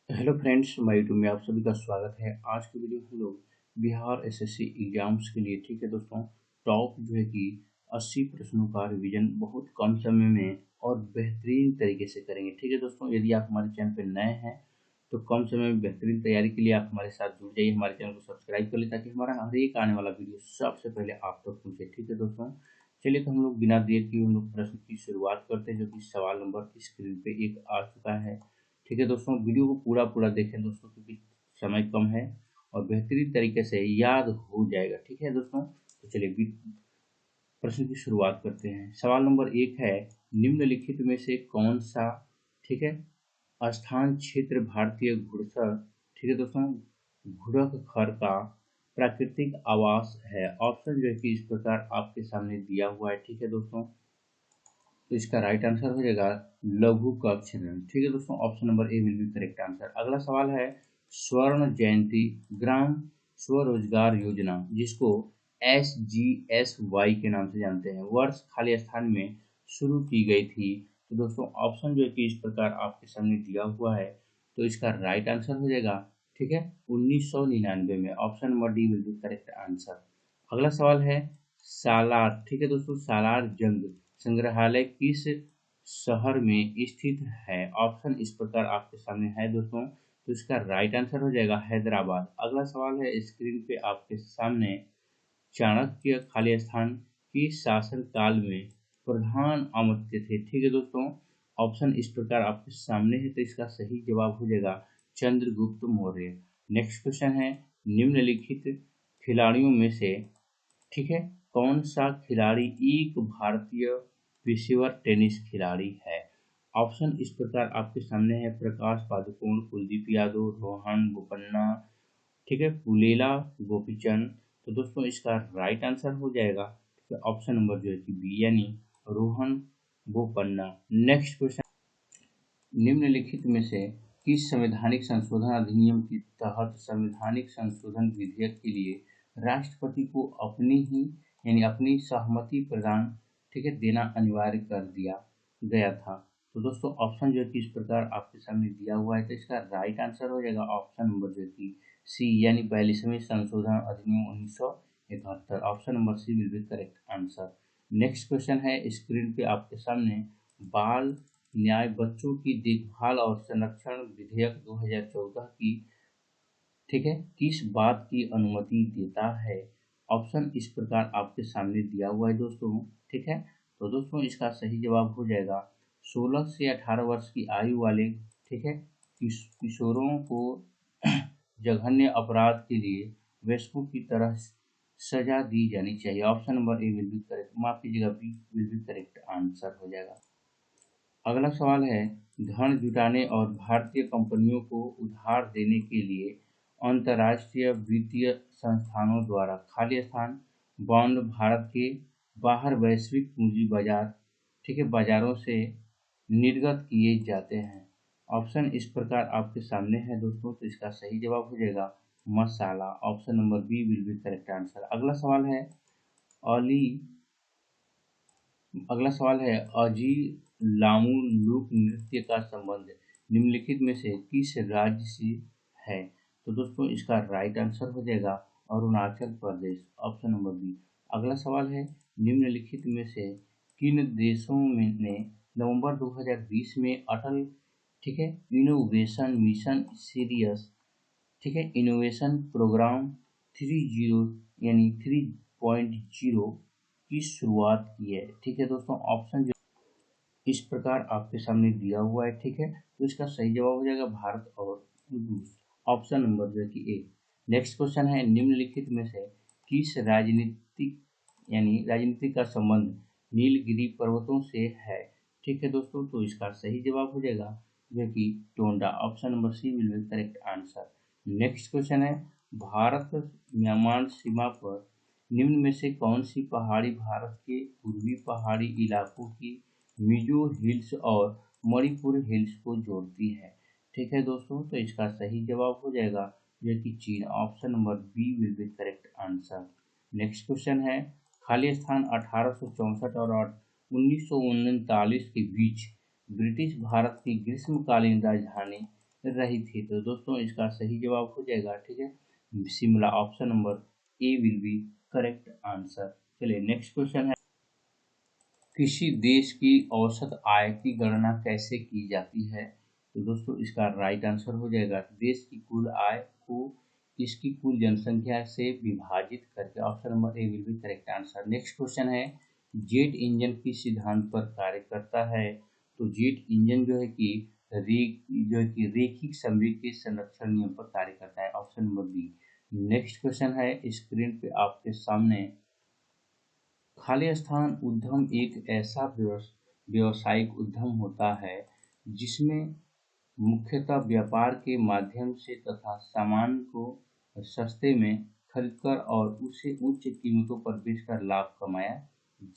Hello friends, मैं YouTube में आप सभी का स्वागत है। आज की वीडियो हम लोग बिहार एसएससी एग्जाम्स के लिए, ठीक है दोस्तों, टॉप जो है कि 80 प्रश्नों का रिवीजन बहुत कम समय में और बेहतरीन तरीके से करेंगे। ठीक है दोस्तों, यदि आप हमारे चैनल पर नए हैं तो कम समय में बेहतरीन तैयारी के लिए आप हमारे साथ जुड़ जाइए, हमारे चैनल को सब्सक्राइब कर ले ताकि हमारा हर एक आने वाला वीडियो सबसे पहले आप तक पहुँचे। ठीक है दोस्तों, चलिए तो हम लोग बिना देर किए हम लोग प्रश्न की शुरुआत करते हैं, जो कि सवाल नंबर स्क्रीन पे एक आ चुका है। ठीक है दोस्तों, वीडियो को पूरा देखें दोस्तों, क्योंकि समय कम है और बेहतरीन तरीके से याद हो जाएगा। ठीक है दोस्तों, तो चलिए प्रश्न की शुरुआत करते हैं। सवाल नंबर 1 है, निम्नलिखित में से कौन सा, ठीक है, स्थान क्षेत्र भारतीय घुड़सर, ठीक है दोस्तों, घुड़खर का प्राकृतिक आवास है। ऑप्शन जो है कि इस प्रकार आपके सामने दिया हुआ है। ठीक है दोस्तों, तो इसका राइट आंसर हो जाएगा लघु कक्ष ऋण। ठीक है दोस्तों, option number A will be correct answer. अगला सवाल है, स्वर्ण जयंती ग्राम स्वरोजगार योजना, जिसको SGSY के नाम से जानते हैं, वर्ष खाली स्थान में शुरू की गई थी। तो दोस्तों ऑप्शन जो है कि इस प्रकार आपके सामने दिया हुआ है, तो इसका राइट आंसर हो जाएगा, ठीक है, 1999 में। Option number D will be correct answer. अगला सवाल है, सालार, ठीक है दोस्तों, सालार जंग संग्रहालय किस शहर में स्थित है। ऑप्शन इस प्रकार आपके सामने है दोस्तों, तो इसका राइट आंसर हो जाएगा हैदराबाद। अगला सवाल है स्क्रीन पे आपके सामने, चाणक्य खाली स्थान की शासन काल में प्रधान अमात्य थे। ठीक है दोस्तों, ऑप्शन इस प्रकार आपके सामने है, तो इसका सही जवाब हो जाएगा चंद्रगुप्त मौर्य। नेक्स्ट क्वेश्चन है, निम्नलिखित खिलाड़ियों में से, ठीक है, कौन सा खिलाड़ी एक भारतीय पेशेवर टेनिस खिलाड़ी है। ऑप्शन इस प्रकार आपके सामने है, प्रकाश पादुकोण, कुलदीप यादव, रोहन बोपन्ना, ठीक है, पुलेला गोपीचंद। तो दोस्तों इसका राइट आंसर हो जाएगा, ठीक है, ऑप्शन नंबर जो है कि बी, यानी रोहन बोपन्ना। नेक्स्ट क्वेश्चन, निम्नलिखित में से किस संवैधानिक संशोधन अधिनियम के तहत संवैधानिक संशोधन विधेयक के लिए राष्ट्रपति को अपनी ही, यानी अपनी सहमति प्रदान, ठीक है, देना अनिवार्य कर दिया गया था। तो दोस्तों ऑप्शन जो है कि इस प्रकार आपके सामने दिया हुआ है, तो इसका राइट आंसर हो जाएगा ऑप्शन नंबर जो है कि सी, यानी 42वें संशोधन अधिनियम 1971। Option number C will be correct answer. Next question है स्क्रीन पे आपके सामने, बाल न्याय बच्चों की देखभाल और संरक्षण विधेयक 2014 की, ठीक है, किस बात की अनुमति देता है। ऑप्शन इस प्रकार आपके सामने दिया हुआ है दोस्तों, ठीक है, तो दोस्तों इसका सही जवाब हो जाएगा 16 से 18 वर्ष की आयु वाले, ठीक है, किशोरों को जघन्य अपराध के लिए वयस्कों की तरह सजा दी जानी चाहिए। Option number A will be correct, माफ कीजिएगा, B will be correct answer हो जाएगा। अगला सवाल है, धन जुटाने और भारतीय कंपनियों को उधार देने के लिए अंतर्राष्ट्रीय वित्तीय संस्थानों द्वारा खाली स्थान बॉन्ड भारत के बाहर वैश्विक पूंजी बाजार, ठीक है, बाजारों से निर्गत किए जाते हैं। ऑप्शन इस प्रकार आपके सामने है दोस्तों, तो इसका सही जवाब हो जाएगा मसाला। Option number B will be correct answer. अली अगला सवाल है, अजी लामू लोक नृत्य का संबंध निम्नलिखित में से किस राज्य से है। तो दोस्तों इसका राइट आंसर हो जाएगा Arunachal Pradesh. Option number B. अगला सवाल है, निम्नलिखित में से किन देशों ने नवंबर 2020 में अटल, ठीक है, इनोवेशन मिशन सीरियस, ठीक है, इनोवेशन प्रोग्राम 30 यानी 3.0 की शुरुआत की है। ठीक है दोस्तों, ऑप्शन जो इस प्रकार आपके सामने दिया हुआ है, ठीक है, तो इसका सही जवाब हो जाएगा भारत और रूस। ऑप्शन नंबर जो है कि ए। नेक्स्ट क्वेश्चन है, निम्नलिखित में से किस राजनीतिक, यानी राजनीति का संबंध नीलगिरी पर्वतों से है। ठीक है दोस्तों, तो इसका सही जवाब हो जाएगा जो है कि टोंडा। Option number C will be correct answer. Next question है, भारत म्यांमार सीमा पर निम्न में से कौन सी पहाड़ी भारत के पूर्वी पहाड़ी इलाकों की मिजो हिल्स और मणिपुर हिल्स को जोड़ती है। ठीक है दोस्तों, तो इसका सही जवाब हो जाएगा जो कि चीन। Option number B will be correct answer. Next question है, खाली स्थान 1864 और 1939 के बीच ब्रिटिश भारत की ग्रीष्मकालीन राजधानी रही थी। तो दोस्तों इसका सही जवाब हो जाएगा, ठीक है, Shimla. Option number A will be correct answer. चलिए नेक्स्ट क्वेश्चन है, किसी देश की औसत आय की गणना कैसे की जाती है? तो दोस्तों इसका राइट आंसर हो जाएगा, देश की कुल आय को इसकी कुल जनसंख्या से विभाजित करके। Option number A will be correct answer. Next question है, जेट इंजन किस सिद्धांत पर कार्य करता है? तो जेट इंजन जो है कि रैखिक संवेग के संरक्षण नियम पर कार्य करता है। Option number B. Next question है, स्क्रीन पे आपके सामने, खाली स्थान उद्यम एक ऐसा व्यवसायिक उद्यम होता है जिसमें मुख्यतः व्यापार के माध्यम से तथा सामान को सस्ते में खरीदकर और उसे उच्च कीमतों पर बेचकर लाभ कमाया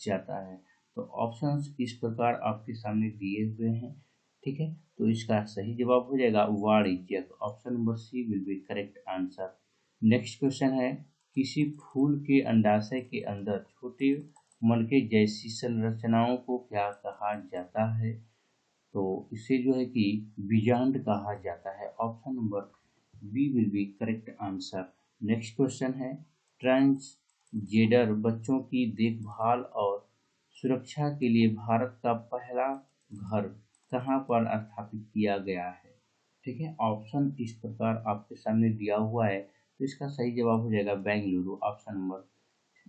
जाता है। तो ऑप्शंस इस प्रकार आपके सामने दिए हुए हैं, ठीक है। तो इसका सही जवाब हो जाएगा वाणिज्यक। Option number C will be correct answer. Next question है, किसी फूल के अंडाशय के अंदर छोटे मनके जैसी संरचनाओं को क्या कहा जाता है? तो इसे जो है कि बीजांड कहा जाता है। Option number B will be correct answer. Next question है, ट्रांसजेंडर बच्चों की देखभाल और सुरक्षा के लिए भारत का पहला घर कहाँ पर स्थापित किया गया है? ठीक है, ऑप्शन इस प्रकार आपके सामने दिया हुआ है। तो इसका सही जवाब हो जाएगा Bengaluru. Option number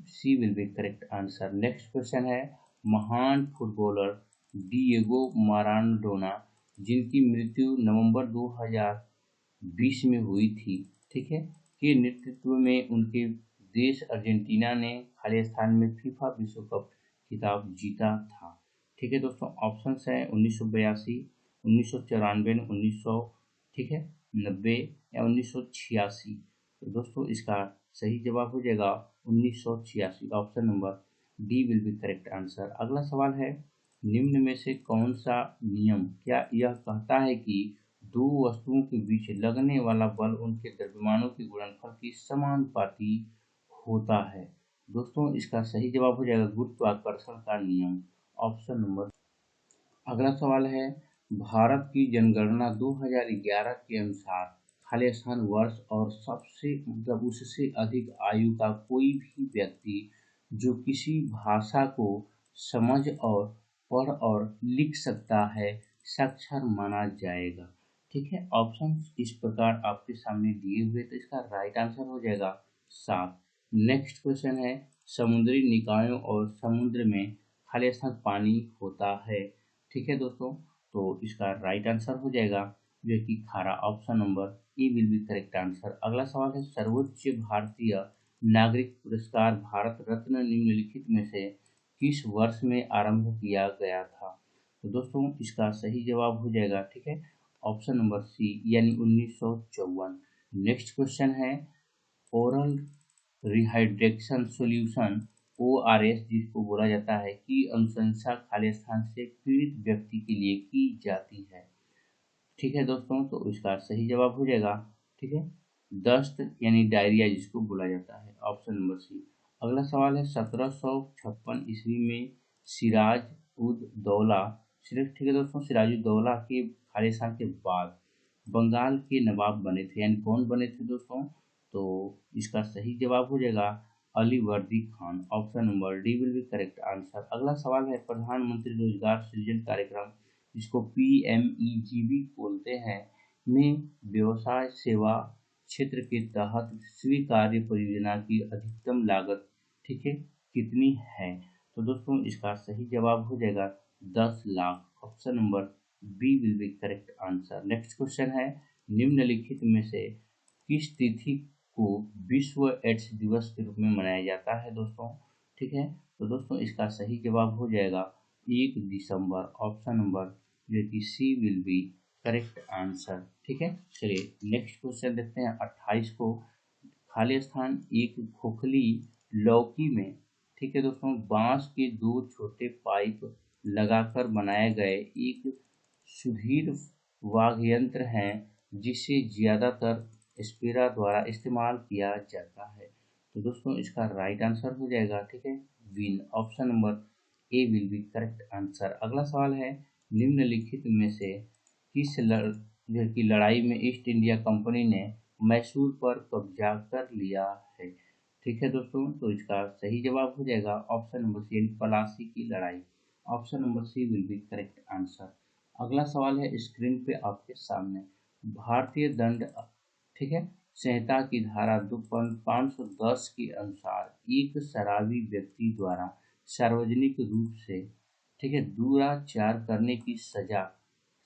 C will be correct answer. Next question है, महान फुटबॉलर डिएगो माराडोना जिनकी मृत्यु नवंबर 2020 में हुई थी, ठीक है, के नेतृत्व में उनके देश अर्जेंटीना ने खाली स्थान में फीफा विश्व कप खिताब जीता था। ठीक है दोस्तों, ऑप्शंस हैं 1982, 1994, 1900, ठीक है, 90 या 1986। तो दोस्तों इसका सही जवाब हो जाएगा 1986। Option number D will be correct answer. अगला सवाल है, निम्न में से कौन सा नियम क्या यह कहता है कि दो वस्तुओं के बीच लगने वाला बल उनके द्रव्यमानों के गुणनफल की समानुपाती होता है? दोस्तों इसका सही जवाब हो जाएगा गुरुत्वाकर्षण का नियम। Option number. अगला सवाल है, भारत की जनगणना 2011 के अनुसार खाली स्थान वर्ष और सबसे उससे अधिक आयु का कोई भी व्यक्ति जो किसी भाषा को समझ और पढ़ और लिख सकता है साक्षर माना जाएगा। ठीक है, ऑप्शन इस प्रकार आपके सामने दिए हुए, तो इसका राइट आंसर हो जाएगा 7। नेक्स्ट क्वेश्चन है, समुद्री निकायों और समुद्र में खाली स्थान पानी होता है, ठीक है दोस्तों, तो इसका राइट आंसर हो जाएगा जो कि खारा। Option number A will be correct answer. अगला सवाल है, सर्वोच्च भारतीय नागरिक पुरस्कार भारत रत्न निम्नलिखित में से किस वर्ष में आरंभ किया गया था? तो दोस्तों इसका सही जवाब हो जाएगा, ठीक है, ऑप्शन नंबर सी यानी 1954। नेक्स्ट क्वेश्चन है, ओरल रिहाइड्रेशन सॉल्यूशन ओआरएस जिसको बोला जाता है की अनुशंसा खाली स्थान से पीड़ित व्यक्ति के लिए की जाती है। ठीक है दोस्तों, तो इसका सही जवाब हो जाएगा, ठीक है, दस्त यानी डायरिया जिसको बोला जाता है। Option number C. अगला सवाल है, 1756 ईस्वी में सिराज उद दौला, सिर्फ, ठीक है दोस्तों, सिराज उद दौला के खाली स्थान के बाद बंगाल के नवाब बने थे, यानी कौन बने थे दोस्तों? तो इसका सही जवाब हो जाएगा Alivardi Khan. Option number D will be correct answer. अगला सवाल है, प्रधानमंत्री रोजगार सृजन कार्यक्रम जिसको पीएमईजीबी बोलते हैं में व्यवसाय सेवा क्षेत्र के तहत स्वीकार्य परियोजना की अधिकतम लागत, ठीक है, कितनी है? तो दोस्तों इसका सही जवाब हो जाएगा 10 lakh. Option number B will be correct answer. Next question है, निम्नलिखित में से किस तिथि को विश्व एड्स दिवस के रूप में मनाया जाता है दोस्तों? ठीक है, तो दोस्तों इसका सही जवाब हो जाएगा 1 दिसंबर। ऑप्शन नंबर जो कि सी विल बी करेक्ट आंसर। ठीक है, चलिए नेक्स्ट क्वेश्चन देखते हैं 28 को, खाली स्थान एक खोखली लौकी में, ठीक है दोस्तों, बांस के दो छोटे पाइप लगाकर बनाए गए एक सुधीर वाद्ययंत्र है जिसे ज्यादातर स्पेरा द्वारा इस्तेमाल किया जाता है। तो दोस्तों इसका राइट आंसर हो जाएगा, ठीक है, win. Option number A will be correct answer. अगला सवाल है, निम्नलिखित में से किस जो कि लड़ाई में ईस्ट इंडिया कंपनी ने मैसूर पर कब्जा कर लिया है। ठीक है दोस्तों, तो इसका सही जवाब हो जाएगा ऑप्शन नंबर सी, पलासी की लड़ाई। Option number C will be correct answer. अगला सवाल है स्क्रीन पे आपके सामने। भारतीय दंड, ठीक है, संहिता की धारा 510 के अनुसार एक शराबी व्यक्ति द्वारा सार्वजनिक रूप से, ठीक है, दुराचार करने की सजा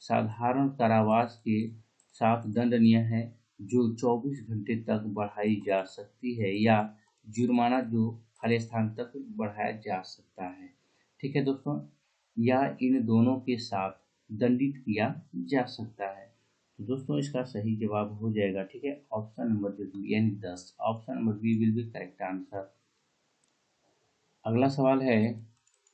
साधारण कारावास के साथ दंडनीय है, जो 24 घंटे तक बढ़ाई जा सकती है, या जुर्माना जो खाली स्थान तक बढ़ाया जा सकता है। ठीक है दोस्तों, या इन दोनों के साथ दंडित किया जा सकता है। तो दोस्तों इसका सही जवाब हो जाएगा, ठीक है, ऑप्शन नंबर बी यानी 10। Option number B will be correct answer. अगला सवाल है,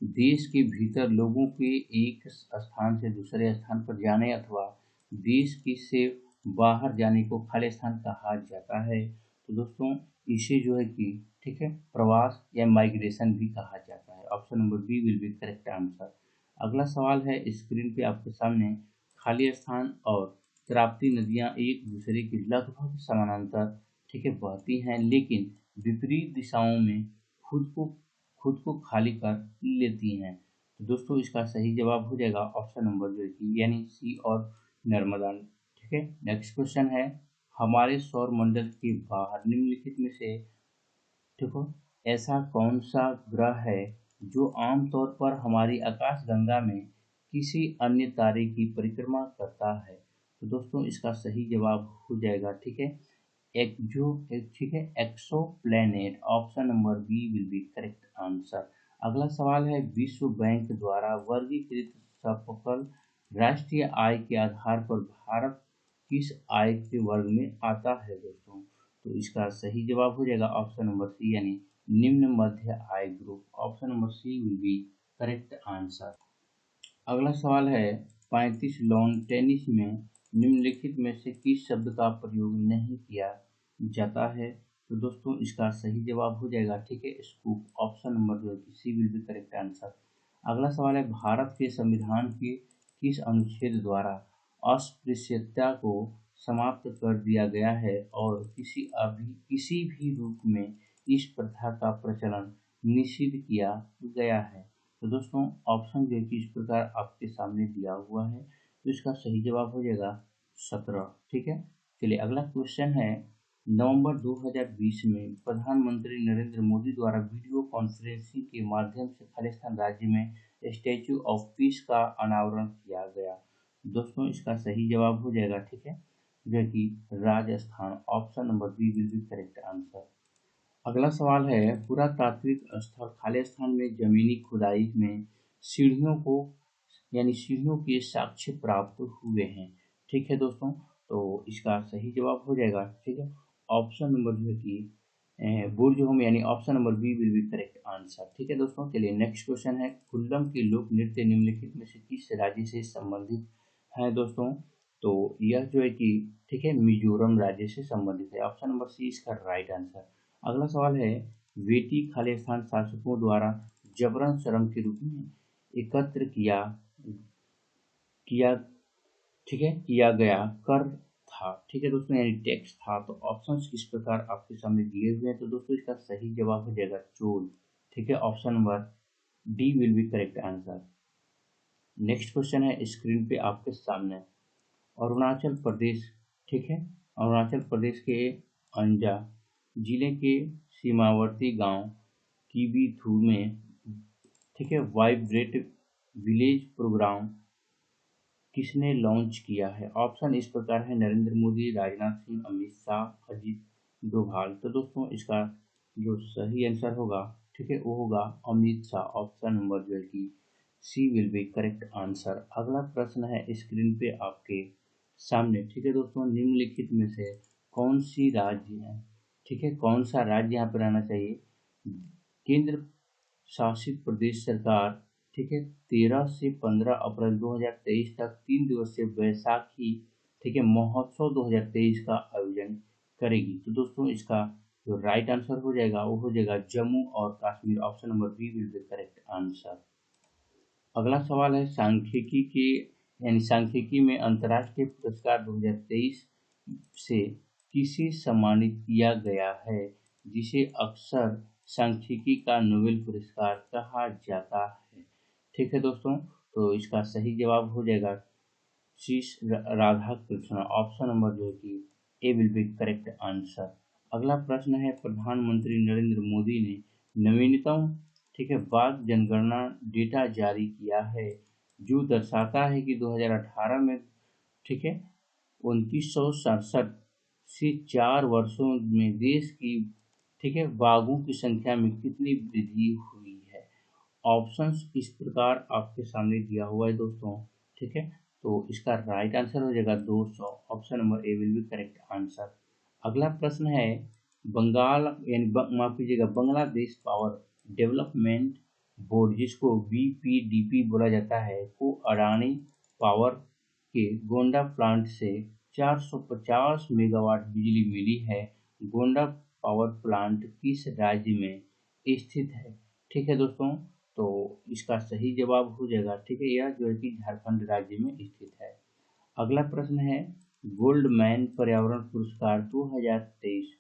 देश के भीतर लोगों के एक स्थान से दूसरे स्थान पर जाने अथवा देश की से बाहर जाने को खाली स्थान कहा जाता है। तो दोस्तों इसे जो है कि, ठीक है, प्रवास या माइग्रेशन भी कहा जाता है। Option number B will be correct answer. अगला सवाल है स्क्रीन पे आपके सामने। खाली स्थान और ताप्ती नदियां एक दूसरे के लगभग समानांतर, ठीक है, बहती हैं, लेकिन विपरीत दिशाओं में खुद को खुद को खाली कर लेती हैं। तो दोस्तों इसका सही जवाब हो जाएगा ऑप्शन नंबर जो है यानी सी और नर्मदा। ठीक है, नेक्स्ट क्वेश्चन है, हमारे सौर मंडल के बाहर निम्नलिखित में से, देखो, ऐसा कौन सा ग्रह है जो आमतौर पर हमारी आकाशगंगा में किसी अन्य तारे की परिक्रमा करता है। तो दोस्तों इसका सही जवाब हो जाएगा, ठीक है, ठीक है, exoplanet. Option number B will be correct answer. अगला सवाल है, विश्व बैंक द्वारा वर्गीकृत सफल राष्ट्रीय आय के आधार पर भारत किस आय के वर्ग में आता है दोस्तों। तो इसका सही जवाब हो जाएगा ऑप्शन नंबर सी यानी निम्न मध्य आय group. Option number C will be correct answer. अगला सवाल है, 35 लॉन टेनिस में निम्नलिखित में से किस शब्द का प्रयोग नहीं किया जाता है। तो दोस्तों इसका सही जवाब हो जाएगा, ठीक है, स्कूप। ऑप्शन नंबर जो है सी विल बी करेक्ट आंसर। अगला सवाल है, भारत के संविधान के किस अनुच्छेद द्वारा अस्पृश्यता को समाप्त कर दिया गया है और किसी भी रूप में इस प्रथा का प्रचलन निषिद्ध किया गया है। तो दोस्तों ऑप्शन जो है कि इस प्रकार आपके सामने दिया हुआ है, तो इसका सही जवाब हो जाएगा 17। ठीक है, चलिए अगला क्वेश्चन है, नवंबर 2020 में प्रधानमंत्री नरेंद्र मोदी द्वारा वीडियो कॉन्फ्रेंसिंग के माध्यम से खालिस्तान राज्य में स्टैचू ऑफ पीस का अनावरण किया गया। दोस्तों इसका सही जवाब हो जाएगा, ठीक है, जो कि Rajasthan. Option number B will be correct answer. अगला सवाल है, पुरातात्विक स्थल खालिस्तान में जमीनी खुदाई में सीढ़ियों के साक्ष्य प्राप्त हुए हैं। ठीक है दोस्तों, तो इसका सही जवाब हो जाएगा, ठीक है, ऑप्शन नंबर जो है कि बुर्ज होम यानी option number B will be correct answer. ठीक है दोस्तों, चलिए नेक्स्ट क्वेश्चन है, खुल्लम के लोक नृत्य निम्नलिखित में से किस राज्य से संबंधित है दोस्तों। तो यह जो है कि, ठीक है, मिजोरम राज्य से संबंधित है। ऑप्शन नंबर सी इसका राइट आंसर। अगला सवाल है, वेटी खालिस्तान शासकों द्वारा जबरन श्रम के रूप में एकत्र किया ठीक है किया गया कर था। ठीक है दोस्तों, यानी टैक्स था। तो ऑप्शंस इस प्रकार आपके सामने दिए हुए हैं। तो दोस्तों इसका सही जवाब हो जाएगा चोल। ठीक है, option number D will be correct answer. Next question है स्क्रीन पे आपके सामने, अरुणाचल प्रदेश, ठीक है, अरुणाचल प्रदेश के अंजा जिले के सीमावर्ती गांव कीबीथू में, ठीक है, वाइब्रेट विलेज प्रोग्राम किसने लॉन्च किया है। ऑप्शन इस प्रकार है, नरेंद्र मोदी, राजनाथ सिंह, अमित शाह, अजित डोभाल। तो दोस्तों इसका जो सही आंसर होगा, ठीक है, वो होगा अमित शाह। ऑप्शन नंबर जो है कि सी विल बी करेक्ट आंसर। अगला प्रश्न है स्क्रीन पे आपके सामने, ठीक है दोस्तों, निम्नलिखित में से कौन सी राज्य है, ठीक है, कौन सा राज्य यहाँ पर रहना चाहिए। केंद्र शासित प्रदेश सरकार, ठीक है, 13 से 15 अप्रैल 2023 तक 3 दिवसीय बैसाखी, ठीक है, महोत्सव 2023 का आयोजन करेगी। तो दोस्तों इसका जो राइट आंसर हो जाएगा वो हो जाएगा जम्मू और Kashmir. Option number B will be correct answer. अगला सवाल है, सांख्यिकी के यानी सांख्यिकी में अंतर्राष्ट्रीय पुरस्कार 2023 से किसे सम्मानित किया गया है, जिसे अक्सर सांख्यिकी का नोबेल पुरस्कार कहा जाता है। ठीक है दोस्तों, तो इसका सही जवाब हो जाएगा सी राधाकृष्ण। ऑप्शन नंबर जो है कि ए विल बी करेक्ट आंसर। अगला प्रश्न है, प्रधानमंत्री नरेंद्र मोदी ने नवीनतम ठीक है बाघ जनगणना डेटा जारी किया है, जो दर्शाता है कि 2018 में ठीक है 2967 से 4 वर्षों में देश की ठीक है बाघों की संख्या में कितनी वृद्धि हुई है। ऑप्शंस इस प्रकार आपके सामने दिया हुआ है दोस्तों। ठीक है, तो इसका राइट आंसर हो जाएगा 200। Option number A will be correct answer. अगला प्रश्न है, बंगाल यानी माफ कीजिएगा बांग्लादेश पावर डेवलपमेंट बोर्ड, जिसको बीपीडीपी बोला जाता है, को अडानी पावर के गोंडा प्लांट से 450 मेगावाट बिजली मिली है। गोंडा पावर प्लांट किस राज्य में स्थित है। ठीक है दोस्तों, तो इसका सही जवाब हो जाएगा ठीक है, यह जो है कि झारखंड राज्य में स्थित है। अगला प्रश्न है, गोल्डमैन पर्यावरण पुरस्कार 2023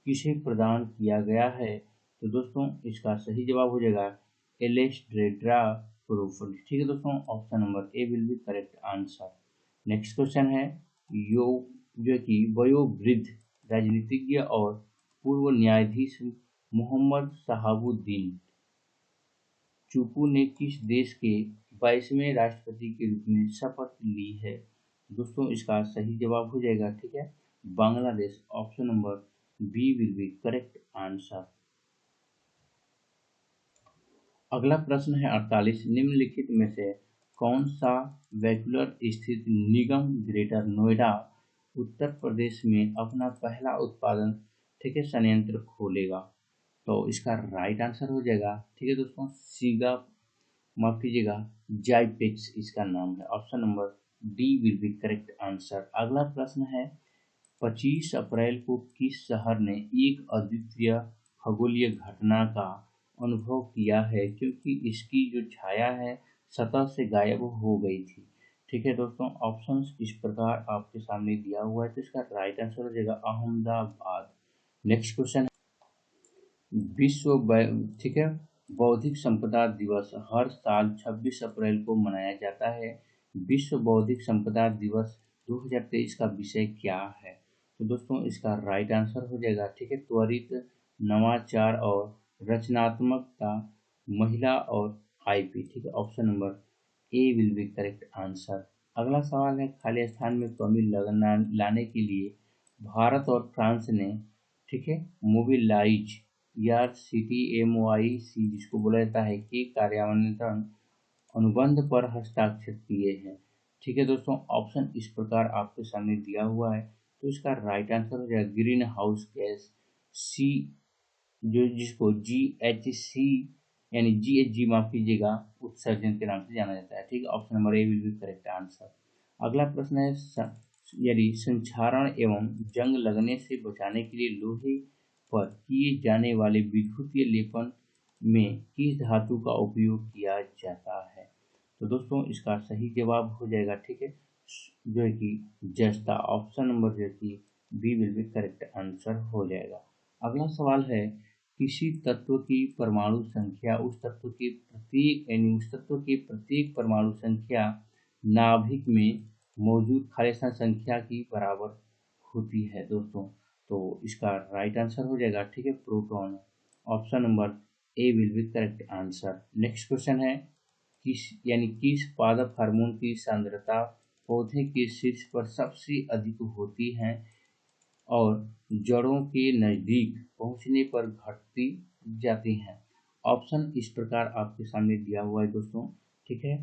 किसे प्रदान किया गया है। तो दोस्तों इसका सही जवाब हो जाएगा एलेस्ट्रेड्रा प्रूफ। ठीक है दोस्तों, option number A will be correct answer. Next question है, जो कि वयोवृद्ध राजनीतिज्ञ और पूर्व न्यायाधीश मोहम्मद शहाबुद्दीन चुपू ने किस देश के 22वें राष्ट्रपति के रूप में शपथ ली है। दोस्तों इसका सही जवाब हो जाएगा ठीक है Bangladesh. Option number B will be correct answer. अगला प्रश्न है 48, निम्नलिखित में से कौन सा वैक्यूलर स्थित निगम ग्रेटर नोएडा उत्तर प्रदेश में अपना पहला उत्पादन ठीक है संयंत्र खोलेगा। तो इसका राइट आंसर हो जाएगा ठीक है दोस्तों सीगा माफ कीजिएगा जाइपेक्स इसका नाम है। Option number D will be correct answer. अगला प्रश्न है, 25 अप्रैल को किस शहर ने एक अद्वितीय खगोलीय घटना का अनुभव किया है, क्योंकि इसकी जो छाया है सतह से गायब हो गई थी। ठीक है दोस्तों, ऑप्शंस इस प्रकार आपके सामने दिया हुआ है, तो इसका राइट आंसर हो जाएगा अहमदाबाद। नेक्स्ट क्वेश्चन, विश्व ठीक है बौद्धिक संपदा दिवस हर साल 26 अप्रैल को मनाया जाता है। विश्व बौद्धिक संपदा दिवस 2023 का विषय क्या है। तो दोस्तों इसका राइट आंसर हो जाएगा ठीक है त्वरित नवाचार और रचनात्मकता, महिला और आईपी। ठीक है, option number A will be correct answer. अगला सवाल है, खाली स्थान में कमी लाने के लिए भारत और फ्रांस ने ठीक है मोबिलाइज या CTMOIC जिसको बोला जाता है कि कार्यान्वयन अनुबंध पर हस्ताक्षर किए हैं। ठीक है दोस्तों, ऑप्शन इस प्रकार आपके सामने दिया हुआ है, तो इसका राइट आंसर हो जाएगा ग्रीन हाउस गैस सी, जो जिसको GHG यानी GHG माफ कीजिएगा उत्सर्जन के नाम से जाना जाता है। ठीक है, option number A will be correct answer. अगला प्रश्न है, यदि संक्षारण एवं जंग लगने से बचाने के लिए लोहे पर किए जाने वाले विद्युतीय लेपन में किस धातु का उपयोग किया जाता है। तो दोस्तों इसका सही जवाब हो जाएगा ठीक है जो है कि जस्ता। ऑप्शन नंबर जो है कि B will be correct answer हो जाएगा। अगला सवाल है, किसी तत्व की परमाणु संख्या उस तत्व की प्रत्येक परमाणु संख्या नाभिक में मौजूद खाली स्थान संख्या की बराबर होती है दोस्तों। तो इसका राइट आंसर हो जाएगा ठीक है proton. Option number A will be correct answer. Next question है, किस पादप हार्मोन की सांद्रता पौधे के शीर्ष पर सबसे अधिक होती है और जड़ों के नजदीक पहुंचने पर घटती जाती हैं। ऑप्शन इस प्रकार आपके सामने दिया हुआ है दोस्तों। ठीक है,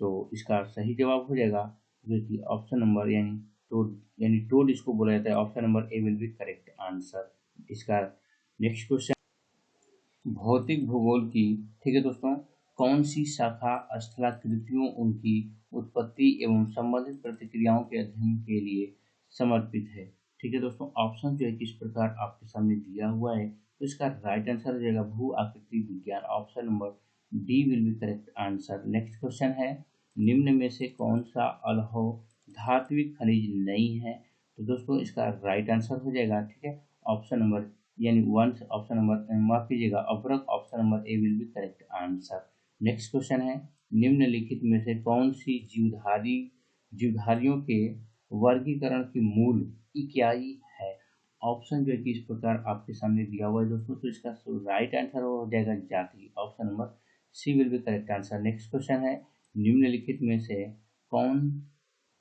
तो इसका सही जवाब हो जाएगा जो कि ऑप्शन नंबर यानी टोड इसको बोला जाता है। Option number A will be correct answer. इसका नेक्स्ट क्वेश्चन, भौतिक भूगोल की ठीक है दोस्तों कौन सी शाखा स्थलाकृतियों, उनकी उत्पत्ति एवं संबंधित प्रतिक्रियाओं के अध्ययन के लिए समर्पित है। ठीक है दोस्तों, ऑप्शन जो है किस प्रकार आपके सामने दिया हुआ है, तो इसका राइट आंसर हो जाएगा भू आकृति विज्ञान। Option number D will be correct answer. Next question है, निम्न में से कौन सा अलौह धात्विक खनिज नहीं है? तो दोस्तों इसका राइट आंसर हो जाएगा, ठीक है, ऑप्शन नंबर यानी वन, ऑप्शन नंबर माफ कीजिएगा अब्रक, option number A will be correct answer. Next question है, निम्नलिखित में से कौन सी जीवधारियों के वर्गीकरण की मूल इकाई है? ऑप्शन जो है कि इस प्रकार आपके सामने दिया हुआ है दोस्तों, तो इसका राइट आंसर हो जाएगा जाति, option number C will be correct answer. Next question है, निम्नलिखित में से कौन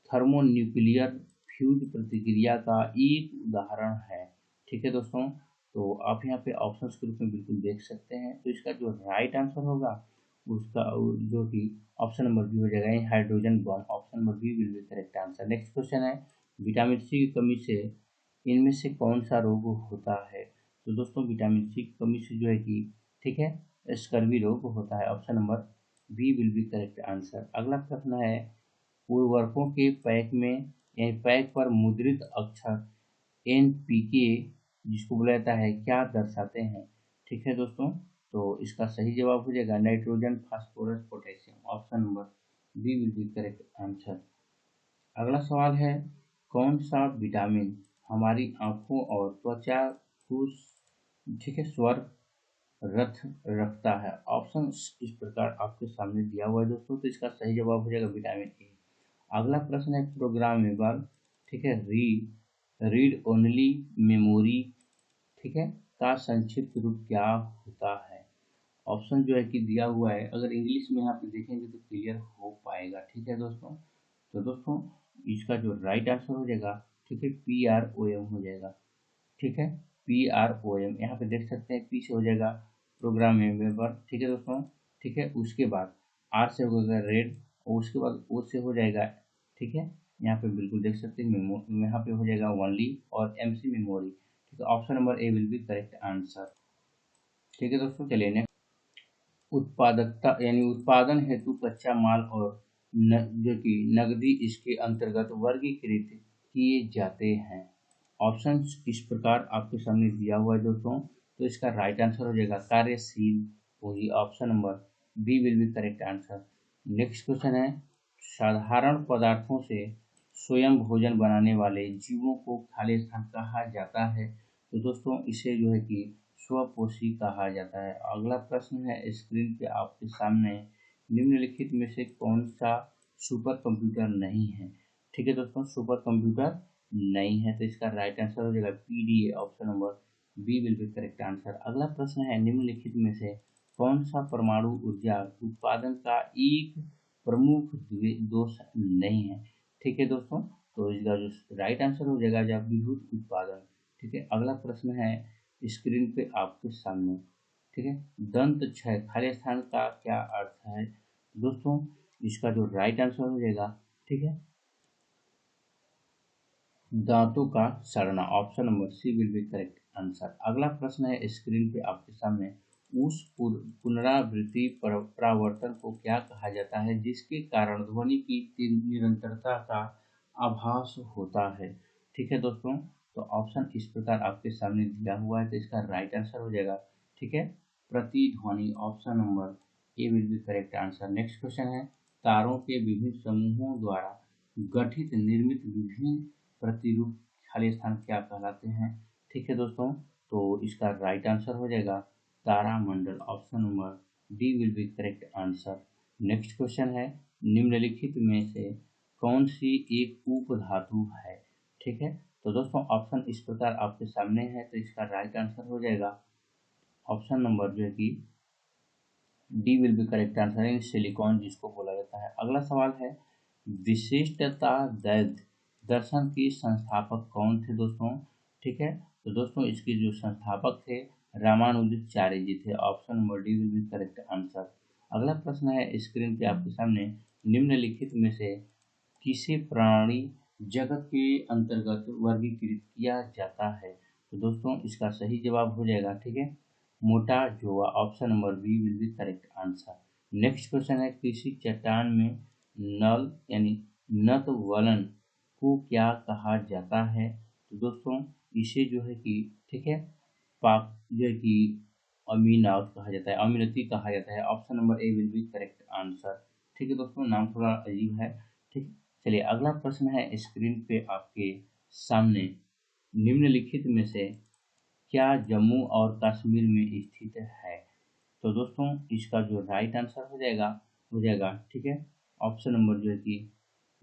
थर्मोन्यूक्लियर फ्यूज प्रतिक्रिया का एक उदाहरण है? ठीक है दोस्तों, तो आप यहाँ पे ऑप्शन के रूप में बिल्कुल देख सकते हैं, तो इसका जो राइट आंसर होगा उसका जो कि ऑप्शन नंबर बी हो जाएगा, hydrogen bomb, option number B will be correct answer. Next question है, विटामिन सी की कमी से इनमें से कौन सा रोग होता है? तो दोस्तों विटामिन सी की कमी से जो है कि, ठीक है, स्कर्वी रोग होता है, option number B will be correct answer. अगला प्रश्न है, उर्वरकों के पैक में यानी पैक पर मुद्रित अक्षर NPK जिसको बोला जाता है क्या दर्शाते हैं? ठीक है दोस्तों, तो इसका सही जवाब हो जाएगा nitrogen, phosphorus, potassium, option number B will be correct answer. अगला सवाल है, कौन सा विटामिन हमारी आंखों और त्वचा को, ठीक है, स्वर रथ रखता है? ऑप्शन इस प्रकार आपके सामने दिया हुआ है दोस्तों, तो इसका सही जवाब हो जाएगा विटामिन ए। अगला प्रश्न है प्रोग्रामेबल, ठीक है, रीड ओनली मेमोरी, ठीक है, का संक्षिप्त रूप क्या होता है? ऑप्शन जो है कि दिया हुआ है, अगर इंग्लिश में यहाँ पे देखेंगे तो क्लियर हो पाएगा, ठीक है दोस्तों। तो दोस्तों इसका जो राइट आंसर हो जाएगा, ठीक है, PROM हो जाएगा, ठीक है, PROM, यहाँ पे देख सकते हैं, पी से हो जाएगा प्रोग्रामेबल, ठीक है दोस्तों, ठीक है, उसके बाद आर से होगा रेड, और उसके बाद ओ से हो जाएगा, ठीक है, यहाँ पे बिल्कुल देख सकते हैं मेमो, यहाँ पे हो जाएगा ओनली, और MC मेमोरी, ठीक है, option number A will be correct answer. ठीक है दोस्तों, चलिए नेक्स्ट, उत्पादकता यानी उत्पादन हेतु कच्चा माल और जो कि नकदी इसके अंतर्गत वर्गीकृत किए जाते हैं। ऑप्शंस इस प्रकार आपके सामने दिया हुआ है दोस्तों, तो इसका राइट आंसर हो जाएगा कार्यशील पूंजी, option number B will be correct answer. Next question है, साधारण पदार्थों से स्वयं भोजन बनाने वाले जीवों को खाली स्थान कहा जाता है? तो दोस्तों इसे जो है कि स्वपोषी कहा जाता है। अगला प्रश्न है, स्क्रीन पे आपके सामने, निम्नलिखित में से कौन सा सुपर कंप्यूटर नहीं है? ठीक है दोस्तों, सुपर कंप्यूटर नहीं है, तो इसका राइट आंसर हो जाएगा PDA, option number B will be correct answer. अगला प्रश्न है, निम्नलिखित में से कौन सा परमाणु ऊर्जा उत्पादन का एक प्रमुख दोष नहीं है? ठीक है दोस्तों, तो इसका जो राइट आंसर हो जाएगा जब विद्युत उत्पादन। ठीक है, अगला प्रश्न है स्क्रीन पे आपके सामने, ठीक है, दंत क्षय खाली स्थान का क्या अर्थ है? दोस्तों इसका जो राइट आंसर हो जाएगा, ठीक है, दांतों का सड़ना, option number C will be correct answer. अगला प्रश्न है स्क्रीन पे आपके सामने, उस पुनरावृत्ति परावर्तन को क्या कहा जाता है जिसके कारण ध्वनि की निरंतरता का आभास होता है? ठीक है दोस्तों, तो ऑप्शन इस प्रकार आपके सामने दिया हुआ है, तो इसका राइट आंसर हो जाएगा, ठीक है, प्रतिध्वनि, option number A will be correct answer. Next question है, तारों के विभिन्न समूहों द्वारा गठित निर्मित विभिन्न प्रतिरूप खाली स्थान क्या कहलाते हैं? ठीक है दोस्तों, तो इसका राइट आंसर हो जाएगा तारामंडल, option number D will be correct answer. Next question है, निम्नलिखित में से कौन सी एक उपधातु है? ठीक है, तो दोस्तों ऑप्शन इस प्रकार आपके सामने है, तो इसका राइट आंसर हो जाएगा ऑप्शन नंबर जो है कि D will be correct answer, in silicon जिसको बोला जाता है। अगला सवाल है, विशिष्टता दर्शन के संस्थापक कौन थे दोस्तों? ठीक है, तो दोस्तों इसके जो संस्थापक थे रामानुजाचार्य जी थे, option number D will be correct answer. अगला प्रश्न है स्क्रीन पे आपके सामने, निम्नलिखित में से किसे प्राणी जगत के अंतर्गत वर्गीकृत किया जाता है? तो दोस्तों इसका सही जवाब हो जाएगा, ठीक है, मोटा जोआ, option number B will be correct answer. Next question है, किसी चट्टान में नल यानी नत वलन को क्या कहा जाता है? तो दोस्तों इसे जो है कि, ठीक है, पाक जो है कि अमीनात कहा जाता है, अमीनती कहा जाता है, option number A will be correct answer. ठीक है दोस्तों, नाम थोड़ा अजीब है। ठीक, चलिए अगला प्रश्न है स्क्रीन पे आपके सामने, निम्नलिखित में से क्या जम्मू और कश्मीर में स्थित है? तो दोस्तों इसका जो राइट आंसर हो जाएगा ठीक है, ऑप्शन नंबर जो है कि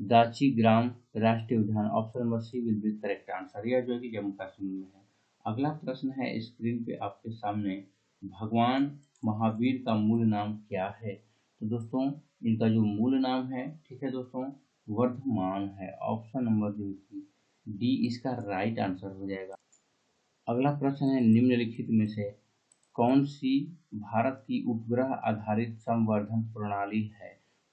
दाची ग्राम राष्ट्रीय उद्यान, option number C will be correct answer. यह जो है कि जम्मू कश्मीर में है। अगला प्रश्न है स्क्रीन पे आपके सामने, भगवान महावीर का मूल नाम क्या है? तो दोस्तों इनका जो मूल नाम है ठीक है दोस्तों, वर्धमान है। ऑप्शन नंबर जो है कि डी इसका राइट आंसर हो जाएगा। अगला प्रश्न है, निम्नलिखित में से कौन सी भारत की उपग्रह आधारित संवर्धन प्रणाली है?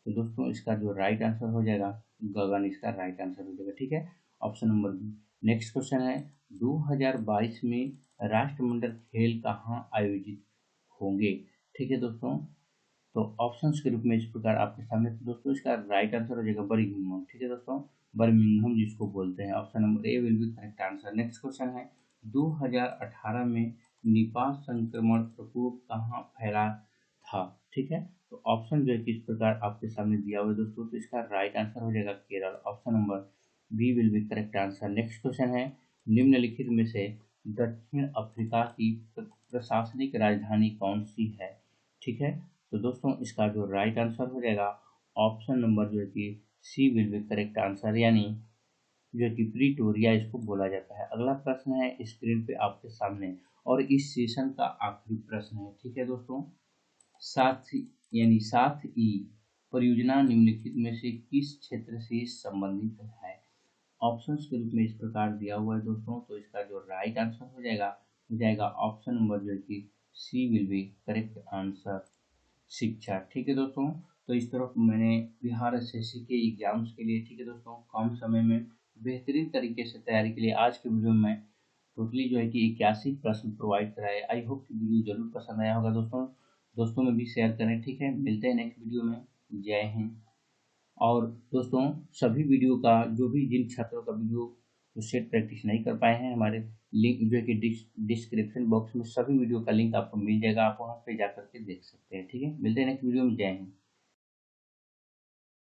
तो दोस्तों इसका जो राइट आंसर हो जाएगा गगन, इसका राइट आंसर हो जाएगा। ठीक है, option number B. Next question है, 2022 में राष्ट्रमंडल खेल कहाँ आयोजित होंगे? ठीक है दोस्तों, तो ऑप्शंस के रूप में इस प्रकार आपके सामने, तो दोस्तों इसका राइट आंसर हो जाएगा बर्मिंघम। ठीक है दोस्तों, बर्मिंघम जिसको बोलते हैं, option number A will be correct answer. Next question है, 2018 में निपाह संक्रमण प्रकोप कहाँ फैला था? ठीक है, तो ऑप्शन जो है कि इस प्रकार आपके सामने दिया हुआ है दोस्तों, तो इसका राइट आंसर हो जाएगा Kerala, option number B will be correct answer. Next question है, निम्नलिखित में से दक्षिण अफ्रीका की प्रशासनिक राजधानी कौन सी है? ठीक है, तो दोस्तों इसका जो राइट आंसर हो जाएगा ऑप्शन नंबर जो है कि सी विल बी करेक्ट आंसर, यानी जो कि प्रीटोरिया इसको बोला जाता है। अगला प्रश्न है स्क्रीन पे आपके सामने और इस सेशन का आखिरी प्रश्न है। ठीक है दोस्तों, साथ यानी 7E परियोजना निम्नलिखित में से किस क्षेत्र से संबंधित है? ऑप्शंस के रूप में इस प्रकार दिया हुआ है दोस्तों, तो इसका जो राइट आंसर हो जाएगा ऑप्शन नंबर जो है कि सी विल बी करेक्ट आंसर, शिक्षा। ठीक है दोस्तों, तो इस तरफ मैंने बिहार एसएससी के एग्जाम्स के लिए ठीक है दोस्तों कम समय में बेहतरीन तरीके से तैयारी के लिए आज के वीडियो में टोटली जो है कि 81 प्रश्न प्रोवाइड कराए। आई होप कि वीडियो जरूर पसंद आया होगा दोस्तों, दोस्तों में भी शेयर करें। ठीक है, मिलते हैं नेक्स्ट वीडियो में। जय हिंद। और दोस्तों सभी वीडियो का जो भी जिन छात्रों का वीडियो जो सेट प्रैक्टिस नहीं कर पाए हैं, हमारे लिंक जो है कि डिस्क्रिप्शन बॉक्स में सभी वीडियो का लिंक आपको मिल जाएगा, आप वहाँ पे जा करके देख सकते हैं। ठीक है, मिलते हैं नेक्स्ट वीडियो में। जय हिंद।